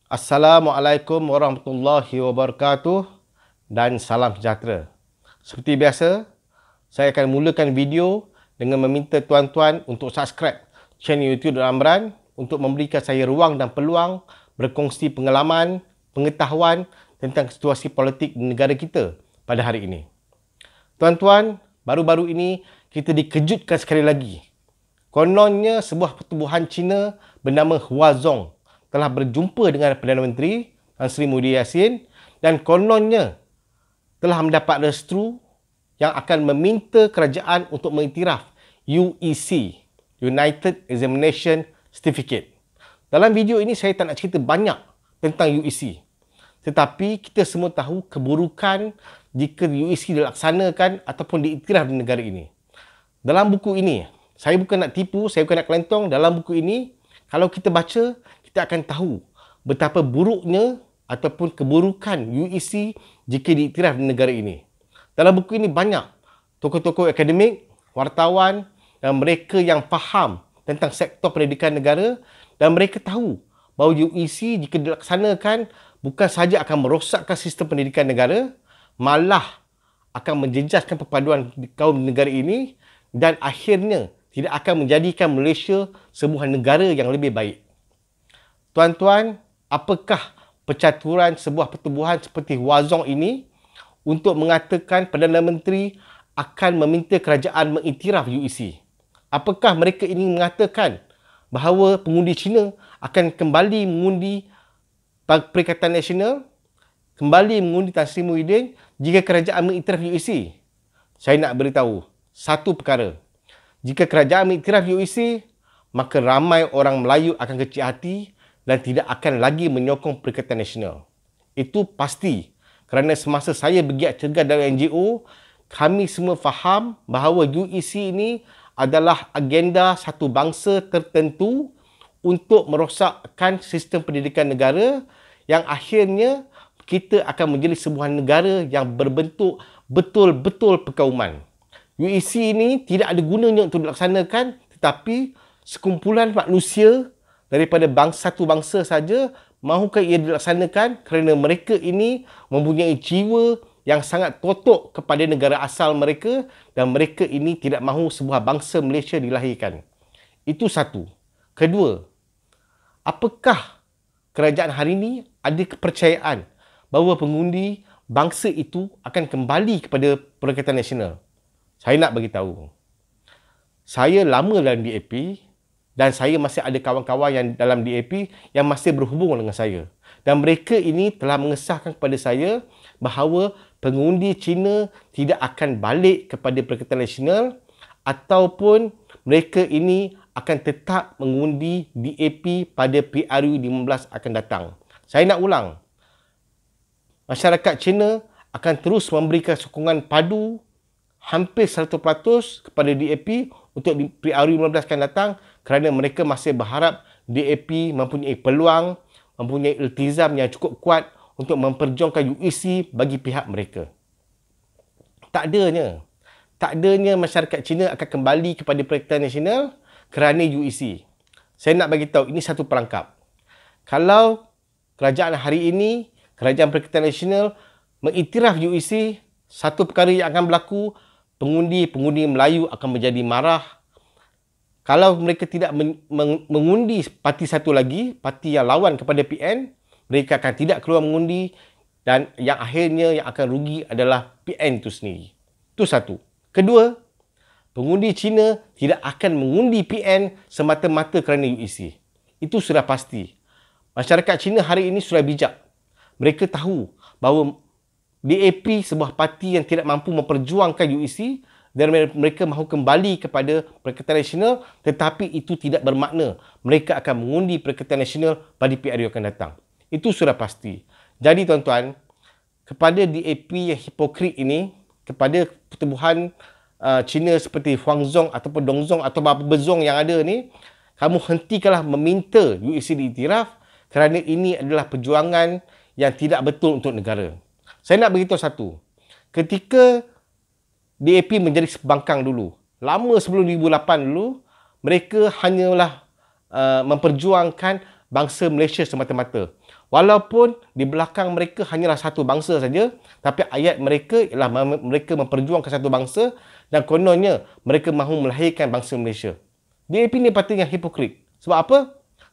Assalamualaikum warahmatullahi wabarakatuh dan salam sejahtera. Seperti biasa, saya akan mulakan video dengan meminta tuan-tuan untuk subscribe channel YouTube Datuk Amran untuk memberikan saya ruang dan peluang berkongsi pengalaman, pengetahuan tentang situasi politik di negara kita pada hari ini. Tuan-tuan, baru-baru ini kita dikejutkan sekali lagi. Kononnya sebuah pertubuhan Cina bernama Huazhong telah berjumpa dengan Perdana Menteri Tan Sri Muhyiddin Yassin dan kononnya telah mendapat restu yang akan meminta kerajaan untuk mengiktiraf UEC, United Examination Certificate. Dalam video ini saya tak nak cerita banyak tentang UEC. Tetapi kita semua tahu keburukan jika UEC dilaksanakan ataupun diiktiraf di negara ini. Dalam buku ini, saya bukan nak tipu, saya bukan nak kelentong. Dalam buku ini, kalau kita baca, kita akan tahu betapa buruknya ataupun keburukan UEC jika diiktiraf di negara ini. Dalam buku ini banyak tokoh-tokoh akademik, wartawan dan mereka yang faham tentang sektor pendidikan negara dan mereka tahu bahawa UEC jika dilaksanakan bukan sahaja akan merosakkan sistem pendidikan negara, malah akan menjejaskan perpaduan kaum negara ini dan akhirnya tidak akan menjadikan Malaysia sebuah negara yang lebih baik. Tuan-tuan, apakah percaturan sebuah pertubuhan seperti Huazhong ini untuk mengatakan Perdana Menteri akan meminta kerajaan mengiktiraf UEC? Apakah mereka ingin mengatakan bahawa pengundi Cina akan kembali mengundi Perikatan Nasional, kembali mengundi Tan Sri Muhyiddin jika kerajaan mengiktiraf UEC? Saya nak beritahu satu perkara. Jika kerajaan mengiktiraf UEC, maka ramai orang Melayu akan kecil hati dan tidak akan lagi menyokong Perikatan Nasional. Itu pasti. Kerana semasa saya bergiat cergas dalam NGO, kami semua faham bahawa UEC ini adalah agenda satu bangsa tertentu untuk merosakkan sistem pendidikan negara yang akhirnya kita akan menjadi sebuah negara yang berbentuk betul-betul perkauman. UEC ini tidak ada gunanya untuk dilaksanakan, tetapi sekumpulan manusia daripada satu bangsa saja mahukah ia dilaksanakan kerana mereka ini mempunyai jiwa yang sangat kotor kepada negara asal mereka dan mereka ini tidak mahu sebuah bangsa Malaysia dilahirkan. Itu satu. Kedua, apakah kerajaan hari ini ada kepercayaan bahawa pengundi bangsa itu akan kembali kepada Perikatan Nasional? Saya nak beritahu. Saya lama dalam DAP dan saya masih ada kawan-kawan yang dalam DAP yang masih berhubung dengan saya. Dan mereka ini telah mengesahkan kepada saya bahawa pengundi Cina tidak akan balik kepada Perikatan Nasional ataupun mereka ini akan tetap mengundi DAP pada PRU 15 akan datang. Saya nak ulang. Masyarakat Cina akan terus memberikan sokongan padu hampir 100% kepada DAP untuk PRU 15 akan datang kerana mereka masih berharap DAP mempunyai peluang, mempunyai iltizam yang cukup kuat untuk memperjuangkan UEC bagi pihak mereka. Tak adanya masyarakat Cina akan kembali kepada Perikatan Nasional kerana UEC. Saya nak bagi tahu ini satu perangkap. Kalau kerajaan hari ini, kerajaan Perikatan Nasional mengiktiraf UEC, satu perkara yang akan berlaku, pengundi Melayu akan menjadi marah. Kalau mereka tidak mengundi parti satu lagi, parti yang lawan kepada PN, mereka akan tidak keluar mengundi dan yang akhirnya yang akan rugi adalah PN itu sendiri. Itu satu. Kedua, pengundi Cina tidak akan mengundi PN semata-mata kerana UEC. Itu sudah pasti. Masyarakat Cina hari ini sudah bijak. Mereka tahu bahawa DAP sebuah parti yang tidak mampu memperjuangkan UEC dan mereka mahu kembali kepada Perikatan Nasional, tetapi itu tidak bermakna mereka akan mengundi Perikatan Nasional pada PRU akan datang. Itu sudah pasti. Jadi tuan-tuan, kepada DAP yang hipokrit ini, kepada pertubuhan Cina seperti Huangzhong ataupun Dongzhong atau Bezong yang ada ni, kamu hentikanlah meminta UEC diiktiraf kerana ini adalah perjuangan yang tidak betul untuk negara. Saya nak beritahu satu. Ketika DAP menjadi pembangkang dulu, lama sebelum 2008 dulu, mereka hanyalah memperjuangkan bangsa Malaysia semata-mata. Walaupun di belakang mereka hanyalah satu bangsa saja, tapi ayat mereka ialah mereka memperjuangkan satu bangsa dan kononnya mereka mahu melahirkan bangsa Malaysia. DAP ni patutnya hipokrit. Sebab apa?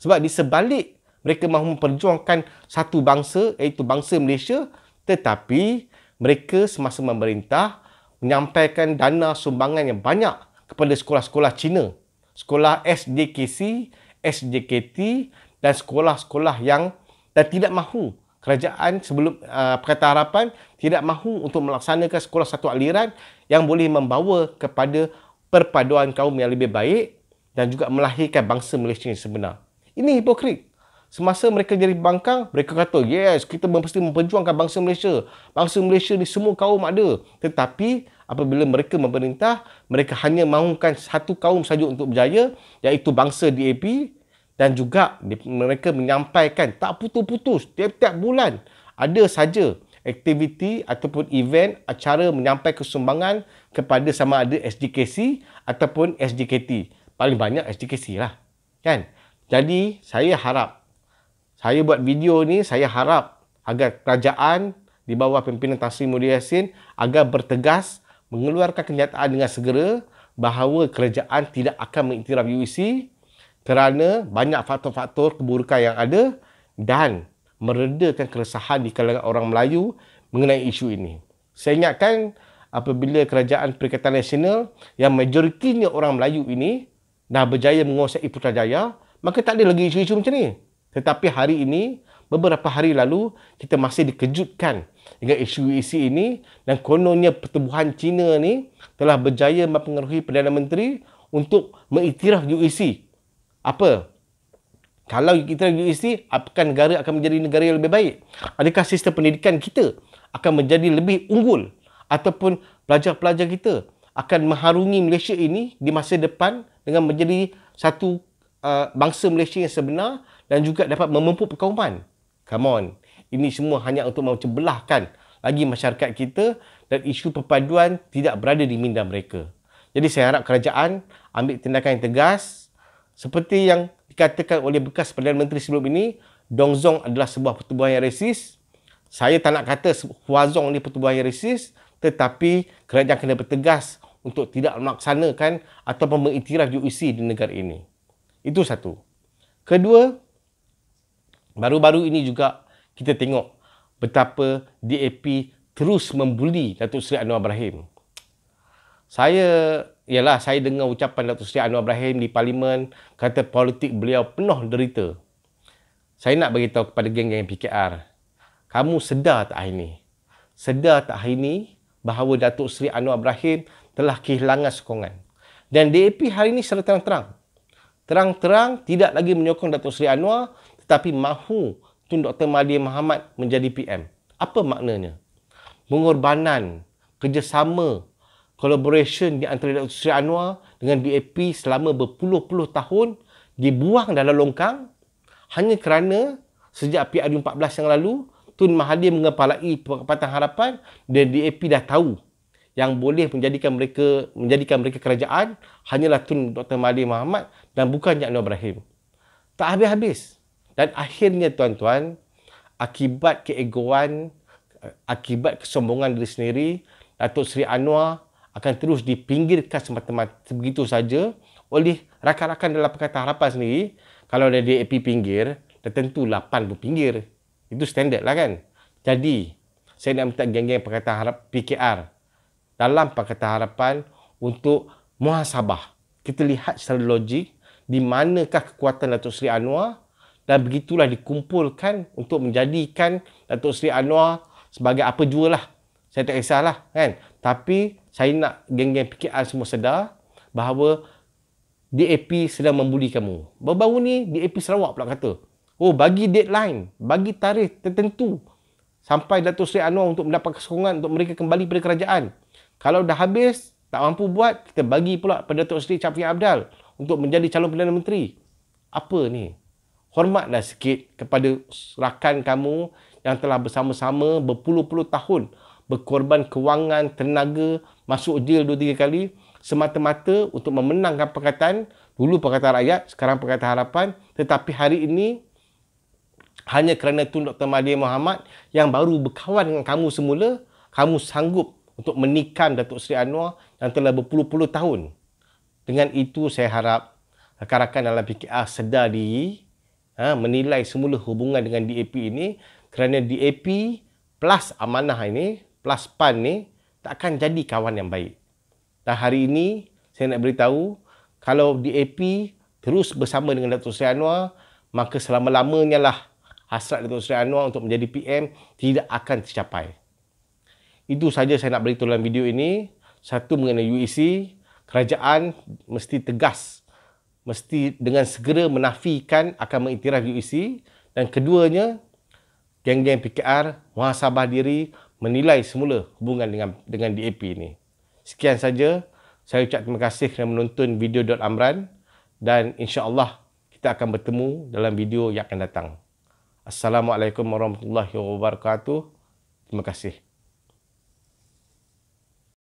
Sebab di sebalik mereka mahu memperjuangkan satu bangsa, iaitu bangsa Malaysia, tetapi mereka semasa memerintah menyampaikan dana sumbangan yang banyak kepada sekolah-sekolah Cina, sekolah SJKC, SJKT dan sekolah-sekolah yang dan tidak mahu kerajaan sebelum Pakatan Harapan tidak mahu untuk melaksanakan sekolah satu aliran yang boleh membawa kepada perpaduan kaum yang lebih baik dan juga melahirkan bangsa Malaysia yang sebenar. Ini hipokrit. Semasa mereka jadi pembangkang, mereka kata, yes, kita mesti memperjuangkan bangsa Malaysia. Bangsa Malaysia ni semua kaum ada. Tetapi apabila mereka memerintah, mereka hanya mahukan satu kaum saja untuk berjaya, iaitu bangsa DAP. Dan juga mereka menyampaikan tak putus-putus tiap-tiap bulan ada saja aktiviti ataupun event acara menyampaikan sumbangan kepada sama ada SJKC ataupun SJKT. Paling banyak SJKC lah. Kan? Jadi saya harap, saya buat video ni, saya harap agar kerajaan di bawah pimpinan Tan Sri Muhyiddin Yassin agar bertegas mengeluarkan kenyataan dengan segera bahawa kerajaan tidak akan mengiktiraf UEC kerana banyak faktor-faktor keburukan yang ada dan meredakan keresahan di kalangan orang Melayu mengenai isu ini. Saya ingatkan apabila kerajaan Perikatan Nasional yang majoritinya orang Melayu ini dah berjaya menguasai Putrajaya, maka tak ada lagi isu-isu macam ni. Tetapi hari ini, beberapa hari lalu, kita masih dikejutkan dengan isu UEC ini dan kononnya pertubuhan Cina ni telah berjaya mempengaruhi Perdana Menteri untuk mengiktiraf UEC. Apa? Kalau kita UEC, apakah negara akan menjadi negara yang lebih baik? Adakah sistem pendidikan kita akan menjadi lebih unggul? Ataupun pelajar-pelajar kita akan mengharungi Malaysia ini di masa depan dengan menjadi satu bangsa Malaysia yang sebenar dan juga dapat memupuk perkauman? Come on. Ini semua hanya untuk mencebelahkan lagi masyarakat kita dan isu perpaduan tidak berada di minda mereka. Jadi saya harap kerajaan ambil tindakan yang tegas. Seperti yang dikatakan oleh bekas Perdana Menteri sebelum ini, Dong Zong adalah sebuah pertubuhan yang resis. Saya tak nak kata Huazong ni pertubuhan yang resis, tetapi kerajaan kena bertegas untuk tidak melaksanakan ataupun mengiktiraf UEC di negara ini. Itu satu. Kedua, baru-baru ini juga kita tengok betapa DAP terus membuli Datuk Seri Anwar Ibrahim. Saya dengar ucapan Datuk Seri Anwar Ibrahim di Parlimen, kata politik beliau penuh derita. Saya nak beritahu kepada geng-geng PKR, kamu sedar tak hari ini? Sedar tak hari ini bahawa Datuk Seri Anwar Ibrahim telah kehilangan sokongan. Dan DAP hari ini secara terang-terang. Terang-terang tidak lagi menyokong Datuk Seri Anwar, tetapi mahu Tun Dr. Mahathir Mohamad menjadi PM. Apa maknanya? Pengorbanan, kerjasama, collaboration di antara Datuk Seri Anwar dengan DAP selama berpuluh-puluh tahun dibuang dalam longkang hanya kerana sejak PRU 14 yang lalu Tun Mahathir mengepalai Pakatan Harapan dan DAP dah tahu yang boleh menjadikan mereka kerajaan hanyalah Tun Dr. Mahathir Mohamad dan bukannya Anwar Ibrahim. Tak habis-habis. Dan akhirnya tuan-tuan, akibat keegoan, akibat kesombongan diri sendiri, Datuk Seri Anwar akan terus dipinggirkan semata-mata begitu saja oleh rakan-rakan dalam Pakatan Harapan sendiri. Kalau ada DAP pinggir, dah tentu 8 berpinggir. Itu standard lah kan. Jadi, saya nak minta geng-geng Pakatan Harapan PKR dalam Pakatan Harapan untuk muhasabah. Kita lihat secara logik di manakah kekuatan Datuk Seri Anwar dan begitulah dikumpulkan untuk menjadikan Datuk Seri Anwar sebagai apa jua lah. Saya tak kisahlah kan. Tapi saya nak geng-geng PKR semua sedar bahawa DAP sedang membuli kamu. Baru-baru ni DAP Sarawak pula kata, oh bagi deadline, bagi tarikh tertentu sampai Datuk Seri Anwar untuk mendapat sokongan untuk mereka kembali pada kerajaan. Kalau dah habis, tak mampu buat, kita bagi pula pada Datuk Seri Shafie Apdal untuk menjadi calon Perdana Menteri. Apa ni? Hormatlah sikit kepada rakan kamu yang telah bersama-sama berpuluh-puluh tahun berkorban kewangan, tenaga, masuk jail 2-3 kali semata-mata untuk memenangkan Pakatan, dulu Pakatan Rakyat, sekarang Pakatan Harapan, tetapi hari ini Hanya kerana Tun Dr. Mahathir Mohamad yang baru berkawan dengan kamu semula, kamu sanggup untuk menikam Datuk Seri Anwar yang telah berpuluh-puluh tahun. Dengan itu saya harap rakan-rakan dalam PKR sedar diri, menilai semula hubungan dengan DAP ini, kerana DAP plus Amanah ini, plus PAN ni takkan jadi kawan yang baik. Dan hari ini saya nak beritahu, kalau DAP terus bersama dengan Datuk Seri Anwar, maka selama-lamanya lah hasrat Datuk Seri Anwar untuk menjadi PM tidak akan tercapai. Itu saja saya nak beritahu dalam video ini. Satu, mengenai UEC, kerajaan mesti tegas, mesti dengan segera menafikan akan mengiktiraf UEC. Dan keduanya, geng-geng PKR muhasabah diri, menilai semula hubungan dengan DAP ini. Sekian saja. Saya ucap terima kasih kerana menonton video Dr. Amran, dan insya-Allah kita akan bertemu dalam video yang akan datang. Assalamualaikum warahmatullahi wabarakatuh. Terima kasih.